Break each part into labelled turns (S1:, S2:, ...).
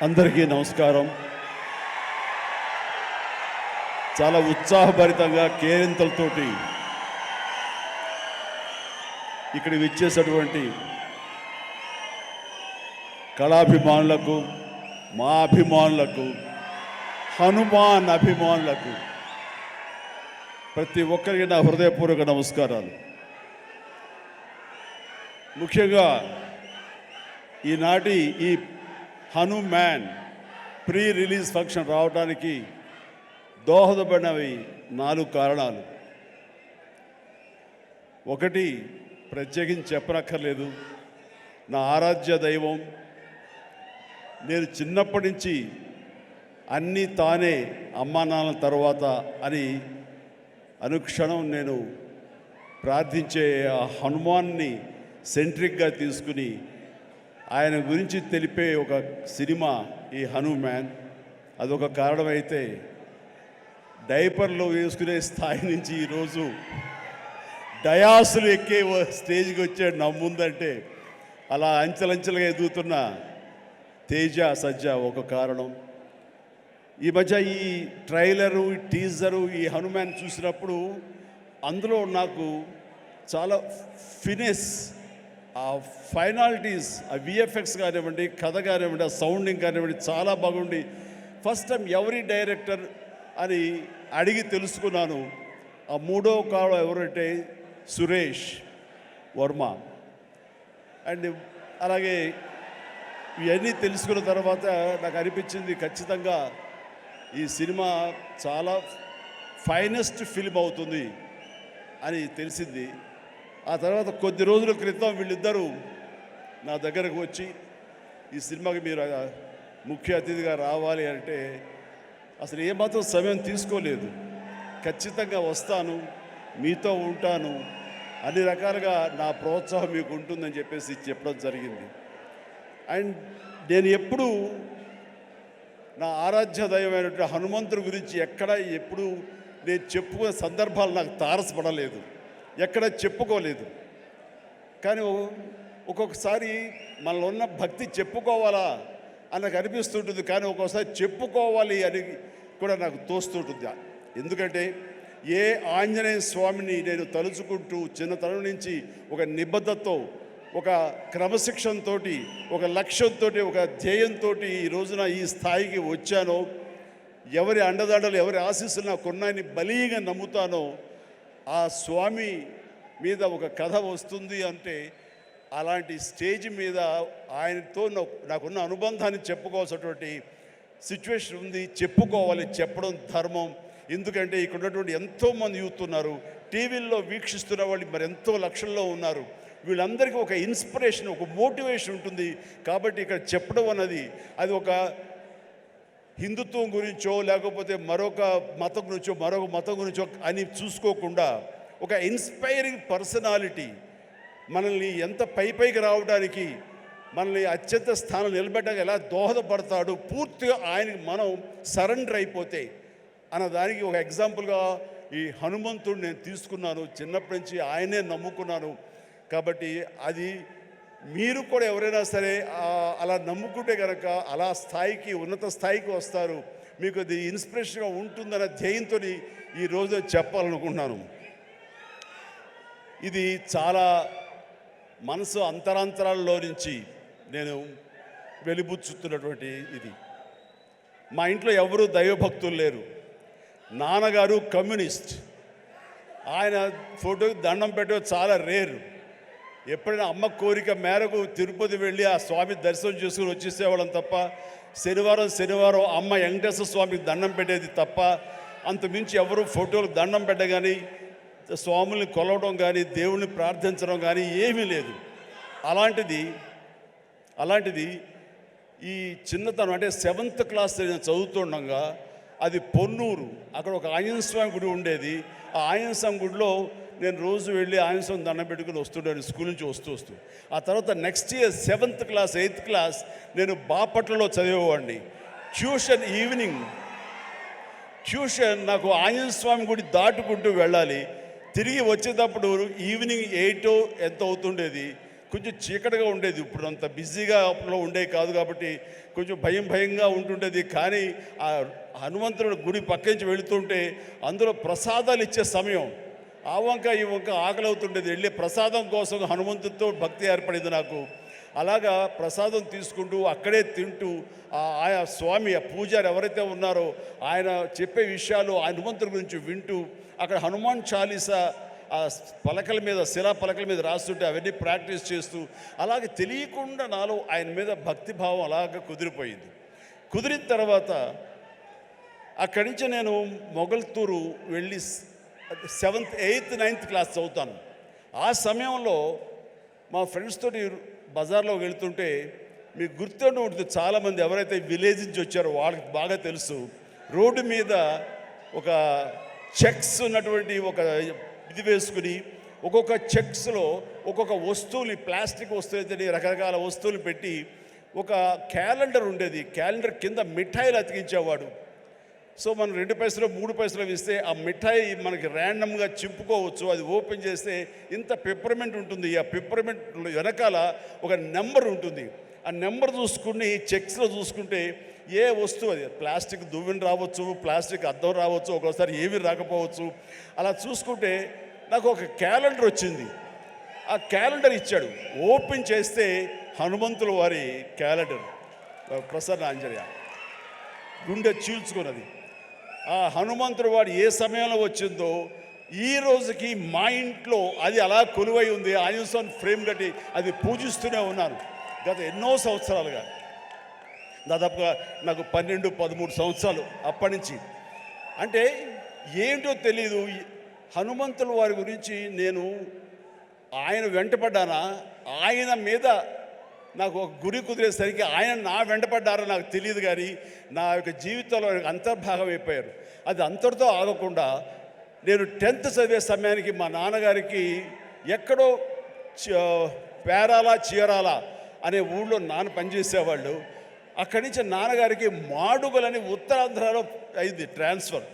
S1: అందరికీ నమస్కారం. చాలా ఉత్సాహభరితంగా కేరింతలతోటి ఇక్కడికి విచ్చేసినటువంటి కళాభిమానులకు, మా అభిమానులకు, హనుమాన్ అభిమానులకు ప్రతి ఒక్కరికి నా హృదయపూర్వక నమస్కారాలు. ముఖ్యంగా ఈనాటి ఈ హనుమాన్ ప్రీ రిలీజ్ ఫంక్షన్ రావడానికి దోహదపడినవి 4 కారణాలు. ఒకటి, ప్రత్యేకించి చెప్పనక్కర్లేదు, నా ఆరాధ్య దైవం. నేను చిన్నప్పటి నుంచి అన్నీ తానే అమ్మా నాన్న తర్వాత అని అనుక్షణం నేను ప్రార్థించే ఆ హనుమాన్ని సెంట్రిక్గా తీసుకుని ఆయన గురించి తెలిపే ఒక సినిమా ఈ హనుమాన్. అదొక కారణమైతే, డైపర్లో వేసుకునే స్థాయి నుంచి ఈరోజు డయాసులు ఎక్కే స్టేజ్కి వచ్చాడు నా ముందంటే, అలా అంచెలంచెలుగా ఎదుగుతున్న తేజ సజ్జ ఒక కారణం. ఈ మధ్య ఈ ట్రైలరు, ఈ టీజరు, ఈ హనుమాన్ చూసినప్పుడు అందులో నాకు చాలా ఫినెస్, ఆ ఫైనాలిటీస్, ఆ విఎఫ్ఎక్స్ కానివ్వండి, కథ కానివ్వండి, ఆ సౌండింగ్ కానివ్వండి చాలా బాగుండి ఫస్ట్ టైం ఎవరి డైరెక్టర్ అని అడిగి తెలుసుకున్నాను. ఆ 3వ కారణం ఎవరంటే సురేష్ వర్మ. అండ్ అలాగే ఇవన్నీ తెలుసుకున్న తర్వాత నాకు అనిపించింది ఖచ్చితంగా ఈ సినిమా చాలా ఫైనెస్ట్ ఫిల్మ్ అవుతుంది అని తెలిసింది. ఆ తర్వాత కొద్ది రోజుల క్రితం వీళ్ళిద్దరూ నా దగ్గరకు వచ్చి ఈ సినిమాకి మీరు ముఖ్య అతిథిగా రావాలి అంటే అసలు ఏమాత్రం సమయం తీసుకోలేదు. ఖచ్చితంగా వస్తాను, మీతో ఉంటాను, అన్ని రకాలుగా నా ప్రోత్సాహం మీకు ఉంటుందని చెప్పేసి చెప్పడం జరిగింది. అండ్ నేను ఎప్పుడూ నా ఆరాధ్య దైవమైనటువంటి హనుమంతుడి గురించి ఎప్పుడు నేను చెప్పుకునే సందర్భాలు నాకు తారసపడలేదు, ఎక్కడ చెప్పుకోలేదు. కానీ ఒక్కొక్కసారి మనలో ఉన్న భక్తి చెప్పుకోవాలా అని నాకు అనిపిస్తుంటుంది, కానీ ఒక్కొక్కసారి చెప్పుకోవాలి అని కూడా నాకు తోస్తుంటుంది. ఎందుకంటే ఏ ఆంజనేయ స్వామిని నేను తలుచుకుంటూ చిన్నతనం నుంచి ఒక నిబద్ధతతో, ఒక క్రమశిక్షణతో, ఒక లక్ష్యంతో, ఒక ధ్యేయంతో ఈ రోజున ఈ స్థాయికి వచ్చానో, ఎవరి అండదండలు, ఎవరి ఆశీస్సులు నాకు ఉన్నాయని బలీగా నమ్ముతానో, ఆ స్వామి మీద ఒక కథ వస్తుంది అంటే అలాంటి స్టేజ్ మీద ఆయనతో నాకున్న అనుబంధాన్ని చెప్పుకోవాల్సినటువంటి సిచ్యువేషన్ ఉంది. చెప్పుకోవాలి, చెప్పడం ధర్మం. ఎందుకంటే ఇక్కడ ఉన్నటువంటి ఎంతోమంది యూత్ ఉన్నారు, టీవీల్లో వీక్షిస్తున్న వాళ్ళు మరి ఎంతో లక్షల్లో ఉన్నారు. వీళ్ళందరికీ ఒక ఇన్స్పిరేషన్, ఒక మోటివేషన్ ఉంటుంది. కాబట్టి ఇక్కడ చెప్పడం అన్నది అది ఒక హిందుత్వం గురించో లేకపోతే మరొక మతం గురించో అని చూసుకోకుండా ఒక ఇన్స్పైరింగ్ పర్సనాలిటీ మనల్ని ఎంత పైకి రావడానికి, మనల్ని అత్యంత స్థానం నిలబెట్టడానికి ఎలా దోహదపడతాడు, పూర్తిగా ఆయనకి మనం సరెండర్ అయిపోతే అన్నదానికి ఒక ఎగ్జాంపుల్గా ఈ హనుమంతుడు నేను తీసుకున్నాను. చిన్నప్పటి నుంచి ఆయనే నమ్ముకున్నాను. కాబట్టి అది మీరు కూడా ఎవరైనా సరే అలా నమ్ముకుంటే కనుక అలా స్థాయికి, ఉన్నత స్థాయికి వస్తారు. మీకు అది ఇన్స్పిరేషన్గా ఉంటుందన్న ధ్యేయంతో ఈరోజు చెప్పాలనుకుంటున్నాను. ఇది చాలా మనసు అంతరాంతరాల్లో నుంచి నేను వెలిబుచ్చుతున్నటువంటి ఇది. మా ఇంట్లో ఎవరూ దైవభక్తులు లేరు. నాన్నగారు కమ్యూనిస్ట్, ఆయన ఫోటోకి దండం పెట్టడం చాలా రేరు. ఎప్పుడైనా అమ్మ కోరిక మేరకు తిరుపతి వెళ్ళి ఆ స్వామి దర్శనం చేసుకుని వచ్చేసేవాళ్ళం తప్ప, శనివారం అమ్మ వెంకటేశ్వర స్వామికి దండం పెట్టేది తప్ప, అంతమించి ఎవరు ఫోటోలకు దండం పెట్ట కానీ, స్వాముల్ని కొలవడం కానీ, దేవుణ్ణి ప్రార్థించడం కానీ ఏమీ లేదు. అలాంటిది ఈ చిన్నతనం అంటే 7th క్లాస్ నేను చదువుతుండగా, అది పొన్నూరు, అక్కడ ఒక ఆంజనేయ స్వామి గుడి ఉండేది. ఆ ఆంజనేయ స్వామి గుడిలో నేను రోజు వెళ్ళి ఆంజనేయ స్వామి దండం పెట్టుకుని వస్తుంటాను స్కూల్ నుంచి వస్తూ. ఆ తర్వాత next year 7th class 8th class నేను బాపట్లలో చదివేవాడిని. ట్యూషన్ నాకు ఆంజనేయ స్వామి గుడి దాటుకుంటూ వెళ్ళాలి. తిరిగి వచ్చేటప్పుడు ఈవినింగ్ 8 ఎంత అవుతుండేది. కొంచెం చీకటిగా ఉండేది. ఇప్పుడు అంత బిజీగా అప్పుడు ఉండేవి కాదు కాబట్టి కొంచెం భయంగా ఉంటుండేది. కానీ ఆ హనుమంతుడి గుడి పక్క నుంచి వెళుతుంటే అందులో ప్రసాదాలు ఇచ్చే సమయం, ఆ వంక ఈ వంక ఆకలి అవుతుండేది. వెళ్ళి ప్రసాదం కోసం హనుమంతుడితో భక్తి ఏర్పడింది నాకు. అలాగా ప్రసాదం తీసుకుంటూ అక్కడే తింటూ ఆయా స్వామి ఆ పూజారి ఎవరైతే ఉన్నారో ఆయన చెప్పే విషయాలు హనుమంతుడి గురించి వింటూ అక్కడ హనుమాన్ చాలీసా ఆ పలకల మీద శిలా పలకల మీద రాస్తుంటే అవన్నీ ప్రాక్టీస్ చేస్తూ అలాగే తెలియకుండా నాలో ఆయన మీద భక్తిభావం అలాగ కుదిరిపోయింది. కుదిరిన తర్వాత అక్కడి నుంచి నేను మొగల్తూరు వెళ్ళి 7th 8th 9th క్లాస్ చదువుతాను. ఆ సమయంలో మా ఫ్రెండ్స్ తోటి బజార్లో వెళ్తుంటే మీకు గుర్తుండి ఉంటుంది, చాలామంది ఎవరైతే విలేజ్ నుంచి వచ్చారో వాళ్ళకి బాగా తెలుసు, రోడ్డు మీద ఒక చెక్స్ ఉన్నటువంటి ఒక ఇది వేసుకుని ఒక్కొక్క చెక్స్లో ఒక్కొక్క వస్తువుని ప్లాస్టిక్ వస్తువులు రకరకాల వస్తువులు పెట్టి ఒక క్యాలెండర్ ఉండేది. క్యాలెండర్ కింద మిఠాయిలు అతికించేవాడు. సో మనం 2 పైసలు 3 పైసలు ఇస్తే ఆ మిఠాయి మనకి ర్యాండమ్గా చింపుకోవచ్చు. అది ఓపెన్ చేస్తే ఇంత పెప్పర్మెంట్ ఉంటుంది. ఆ పెప్పర్మెంట్ వెనకాల ఒక నెంబర్ ఉంటుంది. ఆ నెంబర్ చూసుకుని చెక్స్లో చూసుకుంటే ఏ వస్తువు, అది ప్లాస్టిక్ దువ్వెన రావచ్చు, ప్లాస్టిక్ అద్దం రావచ్చు, ఒక్కోసారి ఏమీ రాకపోవచ్చు. అలా చూసుకుంటే నాకు ఒక క్యాలెండర్ వచ్చింది. ఆ క్యాలెండర్ ఇచ్చాడు. ఓపెన్ చేస్తే హనుమంతుల వారి క్యాలెండర్, ప్రసన్న ఆంజనేయ, గుండె చీల్చుకున్నది. ఆ హనుమంతుడు వాడు ఏ సమయంలో వచ్చిందో ఈ రోజుకి మా ఇంట్లో అది అలా కొలువై ఉంది. ఆంజనేయ ఫ్రేమ్ కట్టి అది పూజిస్తూనే ఉన్నాను గత ఎన్నో సంవత్సరాలుగా. దాదాపుగా నాకు 12-13 సంవత్సరాలు అప్పటి నుంచి. అంటే ఏంటో తెలీదు, హనుమంతుల వారి గురించి నేను ఆయన వెంటపడ్డానా, ఆయన మీద నాకు ఒక గురి కుదిరేసరికి ఆయన నా వెంటపడ్డారో నాకు తెలియదు. కానీ నా యొక్క జీవితంలో అంతర్భాగం అయిపోయారు. అది అంతటితో ఆగకుండా నేను 10th చదివే సమయానికి మా నాన్నగారికి ఎక్కడో పేరాల చీరాల అనే ఊళ్ళో నాన్న పనిచేసేవాళ్ళు. అక్కడి నుంచి నాన్నగారికి మాడుగులని ఉత్తరాంధ్రలో అయింది ట్రాన్స్ఫర్.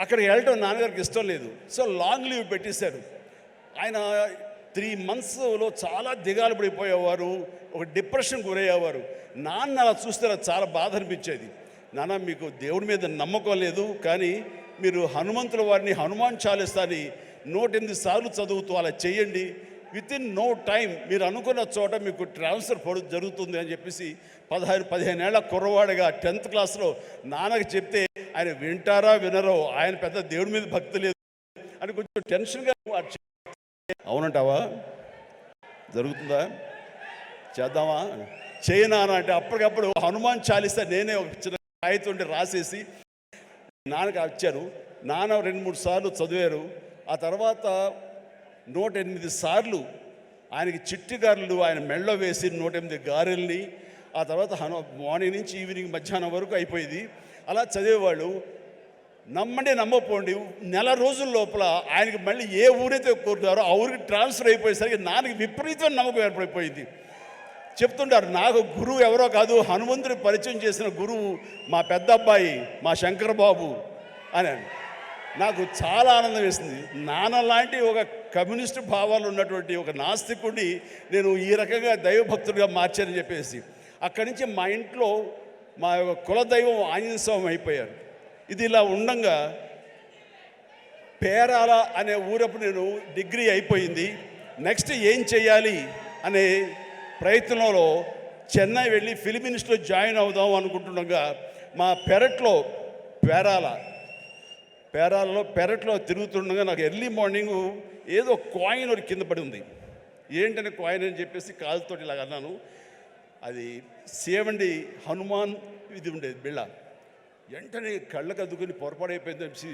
S1: అక్కడికి వెళ్ళటం నాన్నగారికి ఇష్టం లేదు. సో లాంగ్ లీవ్ పెట్టేశారు. ఆయన 3 monthsలో చాలా దిగాలు పడిపోయేవారు, ఒక డిప్రెషన్ గురయ్యేవారు. నాన్న అలా చూస్తే నాకు చాలా బాధ అనిపించేది. నాన్న, మీకు దేవుడి మీద నమ్మకం లేదు, కానీ మీరు హనుమంతుల వారిని హనుమాన్ చాలీసాని 108 సార్లు చదువుతూ అలా చేయండి. వితిన్ నో టైం మీరు అనుకున్న చోట మీకు ట్రాన్స్ఫర్ జరుగుతుంది అని చెప్పేసి 15 ఏళ్ల కుర్రవాడిగా 10th క్లాస్లో నాన్నకి చెప్తే ఆయన వింటారా వినరో, ఆయన పెద్ద దేవుడి మీద భక్తి లేదు అని కొంచెం టెన్షన్గా. అవునంటావా? జరుగుతుందా? చేద్దామా? చేయనా అంటే అప్పటికప్పుడు హనుమాన్ చాలీసా నేనే ఒక చిన్న కాగితం రాసేసి నాన్నకి వచ్చాను. నాన్న 2-3 సార్లు చదివారు. ఆ తర్వాత 108 సార్లు ఆయనకి చిట్టి గారెలు ఆయన మెళ్ళో వేసి 108 గారెల్ని, ఆ తర్వాత మార్నింగ్ నుంచి ఈవినింగ్ మధ్యాహ్నం వరకు అయిపోయింది. అలా చదివేవాళ్ళు. నమ్మండి నమ్మపోండి, 1 నెల రోజుల లోపల ఆయనకి మళ్ళీ ఏ ఊరైతే కోరుతారో ఆ ఊరికి ట్రాన్స్ఫర్ అయిపోయేసరికి నాన్నకి విపరీతమైన నమ్మకం ఏర్పడిపోయింది. చెప్తుంటారు, నాకు గురువు ఎవరో కాదు, హనుమంతుడి పరిచయం చేసిన గురువు మా పెద్ద అబ్బాయి మా శంకర్ బాబు అని. నాకు చాలా ఆనందం వేసింది. నాన్న లాంటి ఒక కమ్యూనిస్టు భావాలు ఉన్నటువంటి ఒక నాస్తికుడిని నేను ఈ రకంగా దైవభక్తుడిగా మార్చానని చెప్పేసి అక్కడి నుంచి మా ఇంట్లో మా యొక్క కులదైవం ఆంజనేయ స్వామి అయిపోయారు. ఇది ఇలా ఉండంగా పేరాల అనే ఊరప్పుడు నేను డిగ్రీ అయిపోయింది. నెక్స్ట్ ఏం చేయాలి అనే ప్రయత్నంలో చెన్నై వెళ్ళి ఫిలిం ఇన్స్టిట్యూట్లో జాయిన్ అవుదాం అనుకుంటుండగా మా పెరట్లో పెరట్లో తిరుగుతుండగా నాకు ఎర్లీ మార్నింగ్ ఏదో కాయిన్ ఒకటి కింద పడి ఉంది. ఏంటనే కాయిన్ అని చెప్పేసి కాలుతో ఇలాగ అన్నాను. అది సేవండి హనుమాన్ ఇది ఉండేది బిళ్ళ. వెంటనే కళ్ళకు అద్దుకుని పొరపాడైపోయింది అనేసి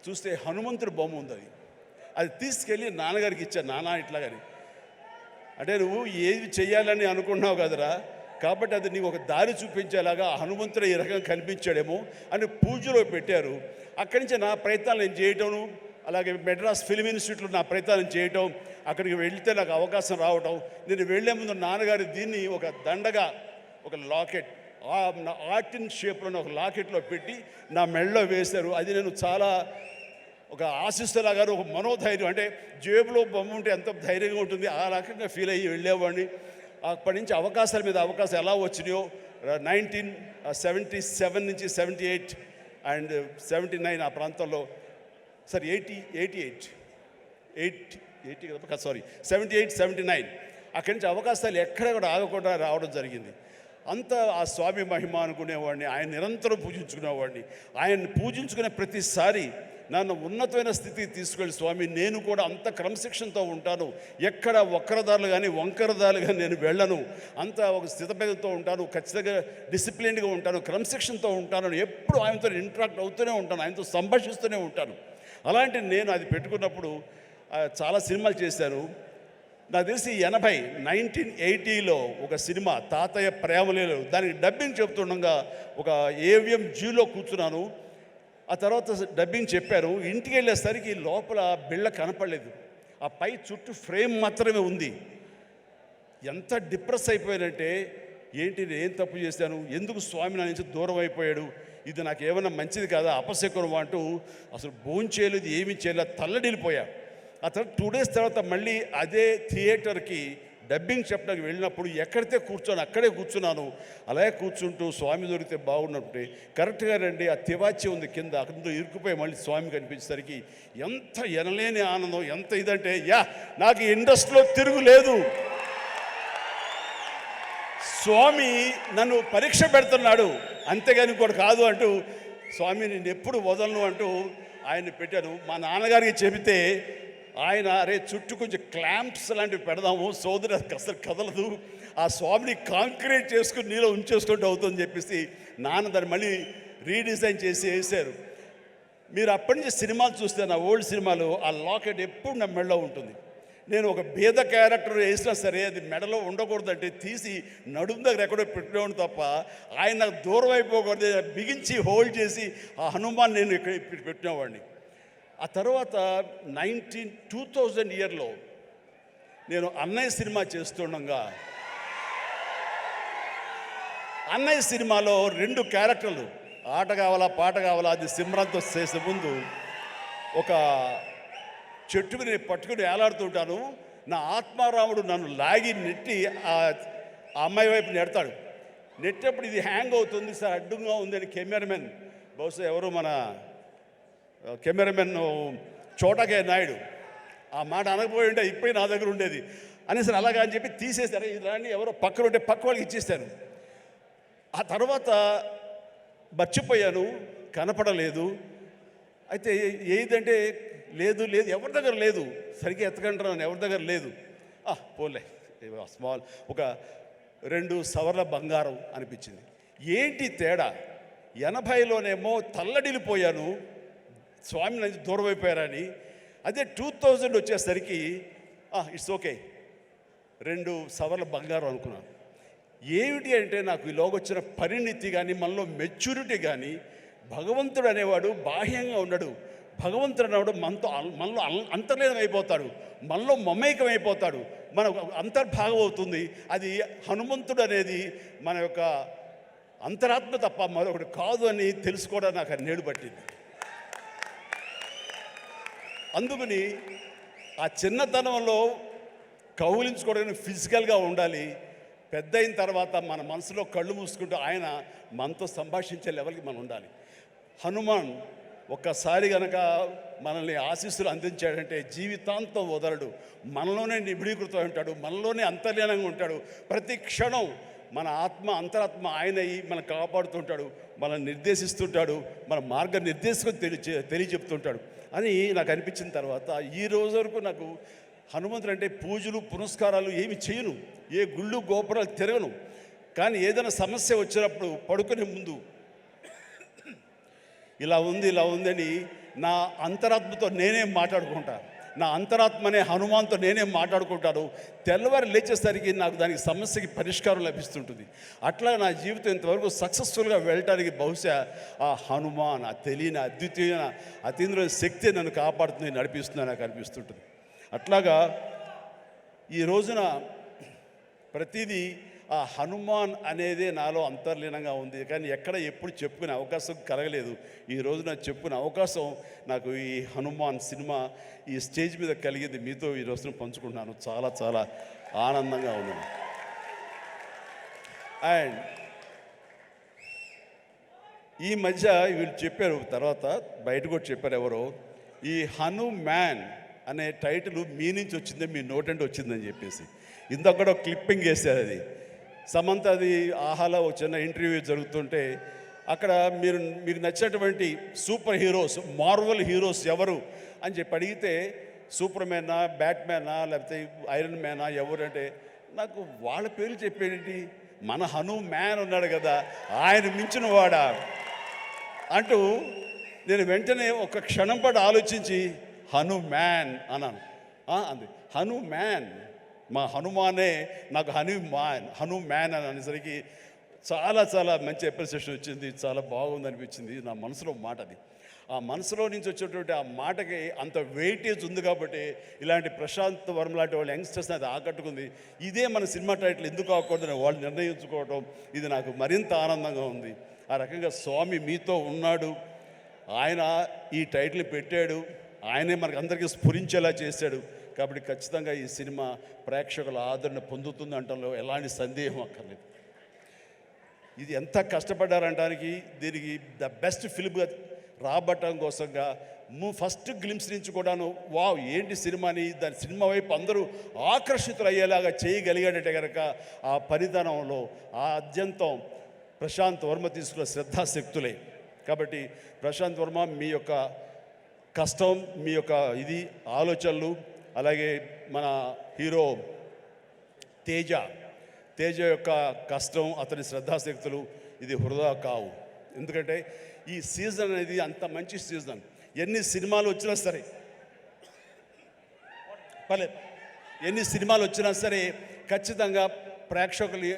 S1: చూస్తే హనుమంతుడి బొమ్మ ఉంది. అది తీసుకెళ్ళి నాన్నగారికి ఇచ్చాను. నాన్న ఇట్లాగని, అంటే నువ్వు ఏది చెయ్యాలని అనుకున్నావు కదరా, కాబట్టి అది నీకు ఒక దారి చూపించేలాగా హనుమంతుడు ఈ రకంగా కనిపించాడేమో అని పూజలో పెట్టారు. అక్కడి నుంచి నా ప్రయత్నాలు నేను చేయటం, అలాగే మెడ్రాస్ ఫిలిం ఇన్స్టిట్యూట్లో నా ప్రయత్నాలు చేయటం, అక్కడికి వెళ్తే నాకు అవకాశం రావటం. నేను వెళ్లే ముందు నాన్నగారు దీన్ని ఒక దండగా, ఒక లాకెట్, ఆర్టిన్ షేప్లో ఒక లాకెట్లో పెట్టి నా మెడలో వేశారు. అది నేను చాలా ఒక ఆశిస్తులా గారు ఒక మనోధైర్యం, అంటే జేబులో బొమ్మ ఉంటే ఎంత ధైర్యంగా ఉంటుంది ఆ రకంగా ఫీల్ అయ్యి వెళ్ళేవాడిని. అప్పటి నుంచి అవకాశాల మీద అవకాశం ఎలా వచ్చినాయో 1977 నుంచి 78 అండ్ 79 ఆ ప్రాంతంలో, సారీ 80 కదా, సారీ 78, 79 అక్కడి నుంచి అవకాశాలు ఎక్కడ కూడా ఆగకుండా రావడం జరిగింది. అంత ఆ స్వామి మహిమ అనుకునేవాడిని, ఆయన నిరంతరం పూజించుకునేవాడిని. ఆయన్ని పూజించుకునే ప్రతిసారి నన్ను ఉన్నతమైన స్థితికి తీసుకెళ్ళి స్వామి నేను కూడా అంత క్రమశిక్షణతో ఉంటాను, ఎక్కడ వక్రదారులు కానీ వంకరదారులు కానీ నేను వెళ్ళను, అంత ఒక స్థితపేదతో ఉంటాను, ఖచ్చితంగా డిసిప్లిన్డ్గా ఉంటాను, క్రమశిక్షణతో ఉంటాను, ఎప్పుడు ఆయనతో ఇంటరాక్ట్ అవుతూనే ఉంటాను, ఆయనతో సంభాషిస్తూనే ఉంటాను. అలాంటి నేను అది పెట్టుకున్నప్పుడు చాలా సినిమాలు చేశాను. నాకు తెలిసి 1980లో ఒక సినిమా తాతయ్య ప్రేమలేలు, దానికి డబ్బింగ్ చెప్తుండగా ఒక ఏవిఎం జీలో కూర్చున్నాను. ఆ తర్వాత డబ్బింగ్ చెప్పారు. ఇంటికి వెళ్ళేసరికి లోపల బిళ్ళ కనపడలేదు, ఆ పై చుట్టూ ఫ్రేమ్ మాత్రమే ఉంది. ఎంత డిప్రెస్ అయిపోయానంటే, ఏంటి నేను ఏం తప్పు చేశాను, ఎందుకు స్వామి నా నుంచి దూరం అయిపోయాడు, ఇది నాకు ఏమైనా మంచిది కాదా, అపశకునం అంటూ అసలు భోంచేయలేదు, ఏమీ చేయలేదు, తల్లడిల్లిపోయా. ఆ తర్వాత 2 days తర్వాత మళ్ళీ అదే థియేటర్కి డబ్బింగ్ చెప్పడానికి వెళ్ళినప్పుడు ఎక్కడితే కూర్చొని అక్కడే కూర్చున్నాను. అలాగే కూర్చుంటూ స్వామి దొరికితే బాగున్నట్టే కరెక్ట్గా రండి, ఆ తివాచి ఉంది కింద, అక్కడితో ఇరుక్కుపోయి మళ్ళీ స్వామి కనిపించేసరికి ఎంత ఎనలేని ఆనందం, ఎంత ఇదంటే నాకు ఇండస్ట్రీలో తిరుగులేదు, స్వామి నన్ను పరీక్ష పెడుతున్నాడు, అంతేగాని ఇంకోటి కాదు అంటూ స్వామి నేను ఎప్పుడు వదలను అంటూ ఆయన్ని పెట్టాను. మా నాన్నగారికి చెబితే ఆయన అరే చుట్టూ కొంచెం క్లాంప్స్ లాంటివి పెడదాము, సోదరు అసలు కదలదు, ఆ స్వామిని కాంక్రీట్ చేసుకుని నీలో ఉంచేసుకుంటూ అవుతుందని చెప్పేసి నాన్న దాన్ని మళ్ళీ రీడిజైన్ చేసి వేశారు. మీరు అప్పటి నుంచి సినిమాలు చూస్తే, నా ఓల్డ్ సినిమాలు, ఆ లాకెట్ ఎప్పుడు నా మెడలో ఉంటుంది. నేను ఒక భేద క్యారెక్టర్ వేసినా సరే అది మెడలో ఉండకూడదంటే తీసి నడుము దగ్గర ఎక్కడో పెట్టినవాడు తప్ప ఆయన నాకు దూరం అయిపోకూడదు, బిగించి హోల్డ్ చేసి ఆ హనుమాన్ నేను ఇక్కడ పెట్టినవాడిని. ఆ తర్వాత 2000 ఇయర్లో నేను అన్నయ్య సినిమా చేస్తుండగా, అన్నయ్య సినిమాలో 2 క్యారెక్టర్లు, ఆట కావాలా పాట కావాలా, అది సిమ్రంతో చేసే ముందు ఒక చెట్టుకు నేను పట్టుకుని వేలాడుతుంటాను. నా ఆత్మారాముడు నన్ను లాగి నెట్టి ఆ అమ్మాయి వైపు నెడతాడు. నెట్టేప్పుడు ఇది హ్యాంగ్ అవుతుంది సార్, అడ్డుగా ఉందని కెమెరామెన్, బహుశా ఎవరు మన కెమెరామెన్ చోటకే నాయుడు ఆ మాట అనకపోయి ఉంటే ఇప్పుడే నా దగ్గర ఉండేది అనేసరి అలాగా అని చెప్పి తీసేశారు. ఇలాంటి ఎవరో పక్కన ఉంటే పక్క వాళ్ళకి ఇచ్చేస్తాను. ఆ తర్వాత మర్చిపోయాను, కనపడలేదు. అయితే ఏదంటే లేదు ఎవరి దగ్గర లేదు, సరిగ్గా ఎత్తకంటున్నాను, ఎవరి దగ్గర లేదు. పోలే స్మాల్ ఒక 2 సవర్ల బంగారం అనిపించింది. ఏంటి తేడా, 80లోనేమో తల్లడిల్లిపోయాను, స్వామి నుంచి దూరం అయిపోయారని. అదే 2000 వచ్చేసరికి ఇట్స్ ఓకే, 2 సవర్ల బంగారం అనుకున్నాను. ఏమిటి అంటే నాకు ఈలోగొచ్చిన పరిణితి కానీ మనలో మెచ్యూరిటీ కానీ, భగవంతుడు అనేవాడు బాహ్యంగా ఉండడు, భగవంతుడు అనేవాడు మనలో అంతర్లీనం అయిపోతాడు, మనలో మమేకం అయిపోతాడు, మన అంతర్భాగం అవుతుంది. అది హనుమంతుడు అనేది మన యొక్క అంతరాత్మ తప్ప మరొకటి కాదు అని తెలుసుకోవడం నాకు అన్నేళ్ళు పట్టింది. అందుకని ఆ చిన్నతనంలో కౌలించుకోవడానికి ఫిజికల్గా ఉండాలి, పెద్ద అయిన తర్వాత మన మనసులో కళ్ళు మూసుకుంటూ ఆయన మనతో సంభాషించే లెవెల్కి మనం ఉండాలి. హనుమాన్ ఒక్కసారి కనుక మనల్ని ఆశీస్సులు అందించాడంటే జీవితాంతం వదలడు, మనలోనే నిబిడీకృతం ఉంటాడు, మనలోనే అంతర్లీనంగా ఉంటాడు. ప్రతి క్షణం మన ఆత్మ అంతరాత్మ ఆయన మనం కాపాడుతుంటాడు, మనం నిర్దేశిస్తుంటాడు, మన మార్గ నిర్దేశకం తెలియచెప్తుంటాడు అని నాకు అనిపించిన తర్వాత ఈ రోజు వరకు నాకు హనుమంతుడు అంటే పూజలు పునస్కారాలు ఏమి చేయను, ఏ గుళ్ళు గోపురాలు తిరగను. కానీ ఏదైనా సమస్య వచ్చినప్పుడు పడుకునే ముందు ఇలా ఉందని నా అంతరాత్మతో నేనే మాట్లాడుకుంటాను, నా అంతరాత్మనే హనుమాన్తో నేనే మాట్లాడుకుంటాను. తెల్లవారు లేచేసరికి నాకు దానికి సమస్యకి పరిష్కారం లభిస్తుంటుంది. అట్లా నా జీవితం ఇంతవరకు సక్సెస్ఫుల్గా వెళ్ళటానికి బహుశా ఆ హనుమాన్, ఆ తెలియని అద్వితీయమైన అతీంద్ర శక్తి నన్ను కాపాడుతుంది, నడిపిస్తుంది నాకు అనిపిస్తుంటుంది. అట్లాగా ఈ రోజున ప్రతిదీ ఆ హనుమాన్ అనేది నాలో అంతర్లీనంగా ఉంది, కానీ ఎక్కడ ఎప్పుడు చెప్పుకునే అవకాశం కలగలేదు. ఈ రోజు నాకు చెప్పుకునే అవకాశం నాకు ఈ హనుమాన్ సినిమా ఈ స్టేజ్ మీద కలిగింది. మీతో ఈ రోజున పంచుకుంటున్నాను. చాలా చాలా ఆనందంగా ఉంది. అండ్ ఈ మధ్య వీళ్ళు చెప్పారు, తర్వాత బయట కూడా చెప్పారు ఎవరో, ఈ హనుమాన్ అనే టైటిల్ మీ నుంచి వచ్చిందే, మీ నోటంటే వచ్చిందని చెప్పేసి ఇంతక్కడ క్లిప్పింగ్ వేశారు. అది సమంత, అది ఆహాలో ఒక చిన్న ఇంటర్వ్యూ జరుగుతుంటే అక్కడ మీకు నచ్చినటువంటి సూపర్ హీరోస్, మార్వల్ హీరోస్ ఎవరు అని చెప్పి అడిగితే సూపర్ మ్యానా, బ్యాట్మ్యానా, లేకపోతే ఐరన్ మ్యానా ఎవరంటే నాకు వాళ్ళ పేర్లు చెప్పేంటి, మన హనుమాన్ ఉన్నాడు కదా, ఆయన మించిన వాడా అంటూ నేను వెంటనే ఒక క్షణం పాటు ఆలోచించి హనుమాన్ అన్నాను. అంది హనుమాన్, మా హనుమానే నాకు హనుమాన్ అని అనేసరికి చాలా చాలా మంచి అప్రిసియేషన్ వచ్చింది. చాలా బాగుంది అనిపించింది. నా మనసులో మాట అది. ఆ మనసులో నుంచి వచ్చేటువంటి ఆ మాటకి అంత వెయిటేజ్ ఉంది కాబట్టి ఇలాంటి ప్రశాంత్ వర్మ లాంటి వాళ్ళు యంగ్స్టర్స్ని అది ఆకట్టుకుంది. ఇదే మన సినిమా టైటిల్ ఎందుకు అవ్వకూడదని వాళ్ళు నిర్ణయించుకోవటం ఇది నాకు మరింత ఆనందంగా ఉంది. ఆ రకంగా స్వామి మీతో ఉన్నాడు, ఆయన ఈ టైటిల్ పెట్టాడు, ఆయనే మనకు అందరికీ స్ఫురించేలా చేశాడు. కాబట్టి ఖచ్చితంగా ఈ సినిమా ప్రేక్షకుల ఆదరణ పొందుతుంది అంటంలో ఎలాంటి సందేహం అక్కర్లేదు. ఇది ఎంత కష్టపడ్డారనడానికి, దీనికి ద బెస్ట్ ఫిల్మ్గా రాబట్టడం కోసంగా ఫస్ట్ గ్లిమ్స్ నుంచి కూడాను వావ్ ఏంటి సినిమాని, దాని సినిమా వైపు అందరూ ఆకర్షితులు అయ్యేలాగా చేయగలిగాడంటే కనుక ఆ పరిధానంలో ఆ అత్యంతం ప్రశాంత్ వర్మ తీసుకున్న శ్రద్ధాశక్తులే. కాబట్టి ప్రశాంత్ వర్మ మీ యొక్క కష్టం, మీ యొక్క ఆలోచనలు, అలాగే మన హీరో తేజ యొక్క కష్టం, అతని శ్రద్ధాశక్తులు ఇది వృధా కావు. ఎందుకంటే ఈ సీజన్ అనేది అంత మంచి సీజన్. ఎన్ని సినిమాలు వచ్చినా సరే ఎన్ని సినిమాలు వచ్చినా సరే ఖచ్చితంగా ప్రేక్షకులు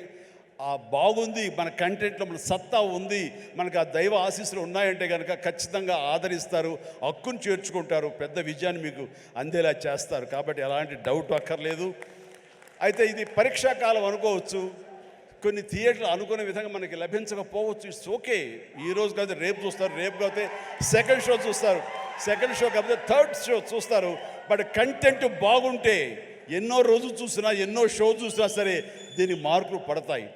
S1: బాగుంది, మన కంటెంట్లో మన సత్తా ఉంది, మనకు ఆ దైవ ఆశీస్సులు ఉన్నాయంటే కనుక ఖచ్చితంగా ఆదరిస్తారు, హక్కును చేర్చుకుంటారు, పెద్ద విజయాన్ని మీకు అందేలా చేస్తారు. కాబట్టి ఎలాంటి డౌట్ అక్కర్లేదు. అయితే ఇది పరీక్షాకాలం అనుకోవచ్చు, కొన్ని థియేటర్లు అనుకునే విధంగా మనకి లభించకపోవచ్చు. It's okay. ఈరోజు కాదు రేపు చూస్తారు, రేపు కాకపోతే సెకండ్ షో చూస్తారు, సెకండ్ షో కాకపోతే థర్డ్ షో చూస్తారు. బట్ కంటెంట్ బాగుంటే ఎన్నో రోజులు చూసినా, ఎన్నో షో చూసినా సరే దీనికి మార్కులు పడతాయి.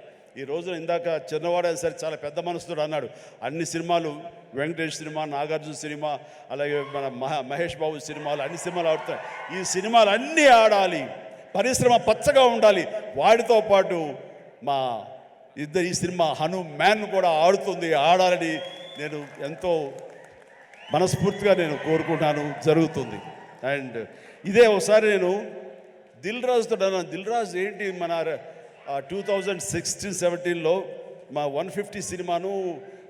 S1: ఈ రోజున ఇందాక చిన్నవాడు సరే చాలా పెద్ద మనసుతో అన్నాడు, అన్ని సినిమాలు వెంకటేష్ సినిమా, నాగార్జున సినిమా, అలాగే మన మహేష్ బాబు సినిమాలు, అన్ని సినిమాలు ఆడుతాయి. ఈ సినిమాలు అన్నీ ఆడాలి, పరిశ్రమ పచ్చగా ఉండాలి. వాటితో పాటు మా ఈ సినిమా హనుమాన్ కూడా ఆడాలని నేను ఎంతో మనస్ఫూర్తిగా నేను కోరుకుంటాను, జరుగుతుంది. అండ్ ఇదే ఒకసారి నేను దిల్ రాజుతో అన్నాను, దిల్ రాజు ఏంటి మన 2016-17లో మా 150 సినిమాను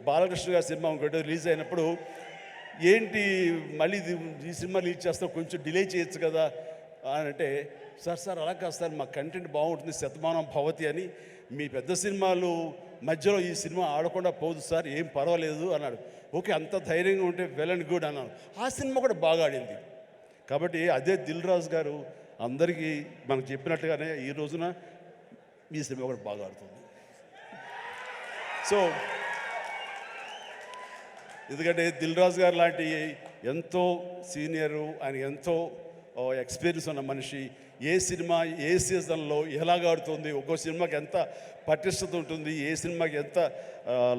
S1: బాలకృష్ణ గారి సినిమా ఇంకోటి రిలీజ్ అయినప్పుడు ఏంటి మళ్ళీ ఈ సినిమా రిలీజ్ చేస్తాం, కొంచెం డిలే చేయొచ్చు కదా అని అంటే, సార్ అలా కాదు సార్, మా కంటెంట్ బాగుంటుంది, శతమానం భవతి అని, మీ పెద్ద సినిమాలు మధ్యలో ఈ సినిమా ఆడకుండా పోదు సార్, ఏం పర్వాలేదు అన్నాడు. ఓకే, అంత ధైర్యంగా ఉంటే వెల్ అండ్ గుడ్ అన్నాను. ఆ సినిమా కూడా బాగా ఆడింది. కాబట్టి అదే దిల్ రాజు గారు అందరికీ మనకు చెప్పినట్టుగానే ఈ రోజున ఈ సినిమా కూడా బాగా ఆడుతుంది. సో ఎందుకంటే దిల్ రాజు గారు లాంటి ఎంతో సీనియరు, ఆయన ఎంతో ఎక్స్పీరియన్స్ ఉన్న మనిషి, ఏ సినిమా ఏ సీజన్లో ఎలాగ ఆడుతుంది, ఒక్కో సినిమాకి ఎంత పటిష్టత ఉంటుంది, ఏ సినిమాకి ఎంత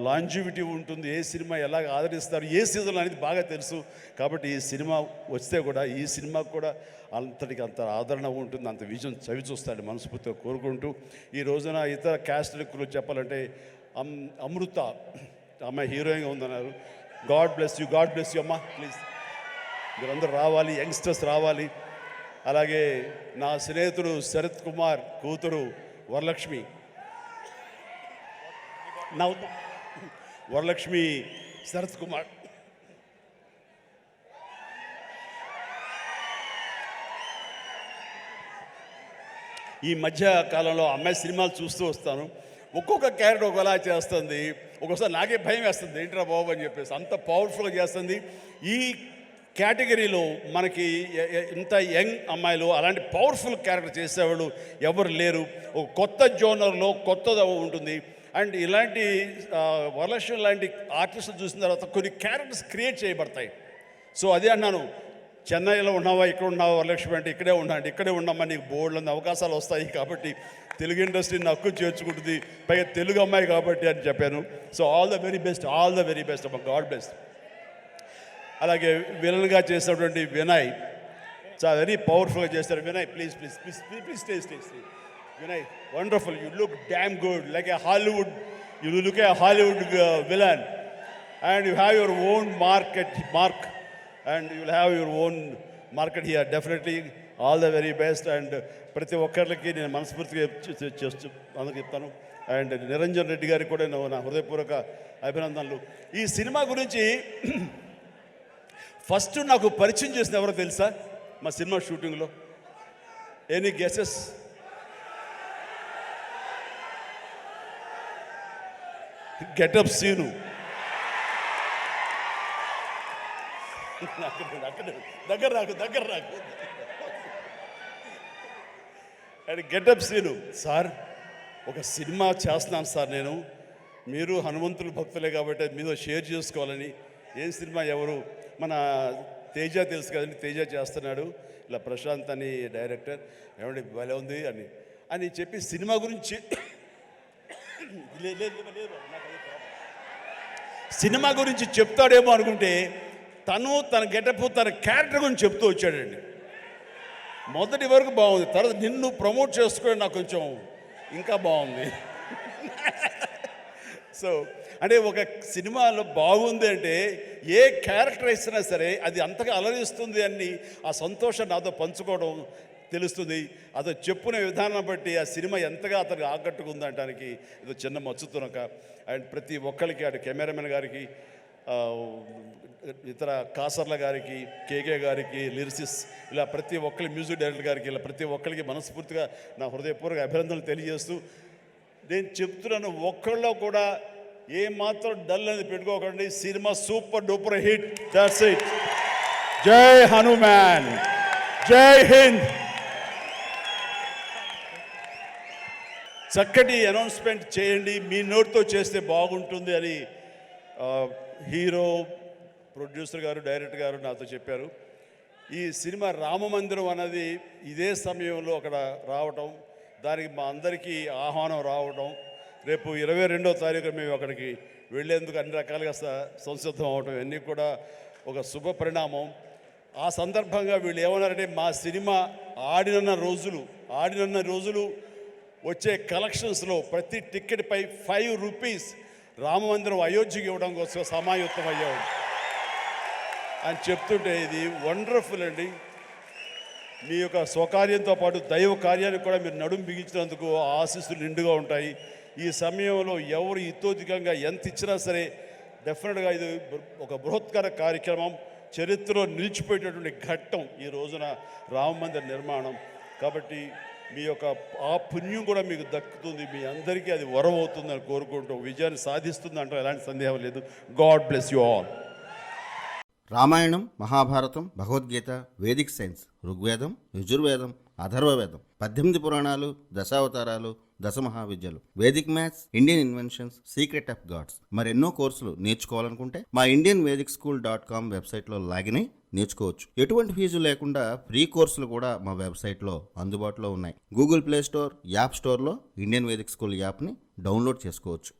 S1: లాంజివిటీ ఉంటుంది, ఏ సినిమా ఎలాగ ఆదరిస్తారు, ఏ సీజన్ అనేది బాగా తెలుసు. కాబట్టి ఈ సినిమా వస్తే కూడా ఈ సినిమాకు కూడా అంతటికి అంత ఆదరణ ఉంటుంది, అంత విజయం చవి చూస్తాడు మనస్ఫూర్తిగా కోరుకుంటూ, ఈ రోజున ఇతర క్యాస్ట్లకు చెప్పాలంటే అమృత అమ్మాయి హీరోయిన్గా ఉందన్నారు. గాడ్ బ్లెస్ యూ అమ్మా, ప్లీజ్ మీరందరూ రావాలి, యంగ్స్టర్స్ రావాలి. అలాగే నా స్నేహితుడు శరత్ కుమార్ కూతురు వరలక్ష్మి శరత్ కుమార్ ఈ మధ్య కాలంలో అమ్మాయి సినిమాలు చూస్తూ వస్తాను. ఒక్కొక్క క్యారెక్టర్ ఒకలా చేస్తుంది. ఒక్కోసారి నాకే భయం వేస్తుంది, ఏంట్రా బాబు అని చెప్పేసి, అంత పవర్ఫుల్గా చేస్తుంది. ఈ కేటగిరీలో మనకి ఇంత యంగ్ అమ్మాయిలు అలాంటి పవర్ఫుల్ క్యారెక్టర్ చేసేవాళ్ళు ఎవరు లేరు. ఒక కొత్త జోనర్లో కొత్తది ఉంటుంది. అండ్ ఇలాంటి వరలక్ష్మి లాంటి ఆర్టిస్టులు చూసిన తర్వాత కొన్ని క్యారెక్టర్స్ క్రియేట్ చేయబడతాయి. సో అదే అన్నాను, చెన్నైలో ఉన్నావా, ఇక్కడ ఉన్నావా వరలక్ష్మి అంటే ఇక్కడే ఉన్నాండి, ఇక్కడే ఉన్నామా, నీకు బోర్డులో అవకాశాలు వస్తాయి కాబట్టి తెలుగు ఇండస్ట్రీని హక్కు చేర్చుకుంటుంది, పైగా తెలుగు అమ్మాయి కాబట్టి అని చెప్పాను. So all the very best అమ్మ, గాడ్ బ్లెస్. అలాగే విలన్గా చేసినటువంటి వినయ్ చాలా వెరీ పవర్ఫుల్గా చేస్తారు. Vinay please please please please stay stay stay. Vinay wonderful, you look damn good like A Hollywood, you look A Hollywood villain and you have your own mark and you will have your own market here. Definitely all the very best. And ప్రతి ఒక్కరికి నేను మనస్ఫూర్తిగా అందరికి చెప్తాను. And Niranjan Reddy గారికి కూడా నా హృదయపూర్వక అభినందనలు. ఈ సినిమా గురించి ఫస్ట్ నాకు పరిచయం చేసిన ఎవరో తెలుసా మా సినిమా షూటింగ్లో? Any guesses? Getup scene. దగ్గర రాకు అండ్ గెటప్ సీను. సార్ ఒక సినిమా చేస్తున్నాను సార్ నేను, మీరు హనుమంతుల భక్తులే కాబట్టి మీతో షేర్ చేసుకోవాలని. ఏం సినిమా? ఎవరు? మన తేజ తెలుసు కదండి, తేజ చేస్తున్నాడు, ఇలా ప్రశాంత్ అని డైరెక్టర్, ఏమంటే భలే ఉంది అని చెప్పి సినిమా గురించి సినిమా గురించి చెప్తాడేమో అనుకుంటే తన గెటప్ తన క్యారెక్టర్ గురించి చెప్తూ వచ్చాడండి. మొదటి వరకు బాగుంది, తర్వాత నిన్ను ప్రమోట్ చేసుకోవడం నాకు కొంచెం ఇంకా బాగుంది. సో అంటే ఒక సినిమాలో బాగుంది అంటే ఏ క్యారెక్టర్ ఇచ్చినా సరే అది అంతగా అలరిస్తుంది అని ఆ సంతోషం నాతో పంచుకోవడం తెలుస్తుంది. అతను చెప్పుకునే విధానం బట్టి ఆ సినిమా ఎంతగా అతనికి ఆకట్టుకుందనడానికి ఇది చిన్న మచ్చుతునక. అండ్ ప్రతి ఒక్కరికి, అటు కెమెరామెన్ గారికి, ఇతర కాసర్ల గారికి, కేకే గారికి, లిరిసిస్, ఇలా ప్రతి ఒక్కరి మ్యూజిక్ డైరెక్టర్ గారికి, ఇలా ప్రతి ఒక్కరికి మనస్ఫూర్తిగా నా హృదయపూర్వక అభినందనలు తెలియజేస్తూ నేను చెప్తున్నాను, ఒక్కళ్ళలో కూడా ఏమాత్రం డల్ అనేది పెట్టుకోకండి. Cinema super duper hit. That's it. జై హనుమాన్, జై హింద్. చక్కటి అనౌన్స్మెంట్ చేయండి, మీ నోటితో చేస్తే బాగుంటుంది అని హీరో, ప్రొడ్యూసర్ గారు, డైరెక్టర్ గారు నాతో చెప్పారు. ఈ సినిమా రామమందిరం అన్నది ఇదే సమయంలో అక్కడ రావటం, దానికి మా అందరికీ ఆహ్వానం రావడం, రేపు 22వ తారీఖు మేము అక్కడికి వెళ్ళేందుకు అన్ని రకాలుగా సంసిద్ధం అవటం, ఇవన్నీ కూడా ఒక శుభ పరిణామం. ఆ సందర్భంగా వీళ్ళు ఏమన్నారంటే, మా సినిమా ఆడినన్న రోజులు వచ్చే కలెక్షన్స్లో ప్రతి టికెట్పై 5 రూపీస్ రామమందిరం అయోధ్యకి ఇవ్వడం కోసం సమాయుత్తం అయ్యాం అని చెప్తుంటే ఇది వండర్ఫుల్ అండి. మీ యొక్క స్వకార్యంతో పాటు దైవ కార్యానికి కూడా మీరు నడుము బిగించినందుకు ఆశీస్సులు నిండుగా ఉంటాయి. ఈ సమయంలో ఎవరు ఇతోధికంగా ఎంత ఇచ్చినా సరే డెఫినెట్గా ఇది ఒక బృహత్కర కార్యక్రమం, చరిత్రలో నిలిచిపోయేటటువంటి ఘట్టం ఈ రోజున రామ మందిర నిర్మాణం. కాబట్టి మీ యొక్క ఆ పుణ్యం కూడా మీకు దక్కుతుంది, మీ అందరికీ అది వరం అవుతుందని కోరుకుంటూ విజయాన్ని సాధిస్తుంది అంటే ఎలాంటి సందేహం లేదు. God bless you all.
S2: Ramayanam, Mahabharatam, Bhagavad Gita, Vedic science, Rigvedam, Yajurvedam, Atharvavedam, 18 పురాణాలు, దశావతారాలు, 10 మహావిద్యలు, Vedic maths, Indian inventions, secret of gods, మరెన్నో కోర్సులు నేర్చుకోవాలనుకుంటే మా indianvedicSchool.com వెబ్సైట్లో లాగిన్ అయి నేర్చుకోవచ్చు. ఎటువంటి ఫీజు లేకుండా ఫ్రీ కోర్సులు కూడా మా వెబ్సైట్లో అందుబాటులో ఉన్నాయి. గూగుల్ ప్లే స్టోర్, యాప్ స్టోర్లో ఇండియన్ వేదిక్ స్కూల్ యాప్ని డౌన్లోడ్ చేసుకోవచ్చు.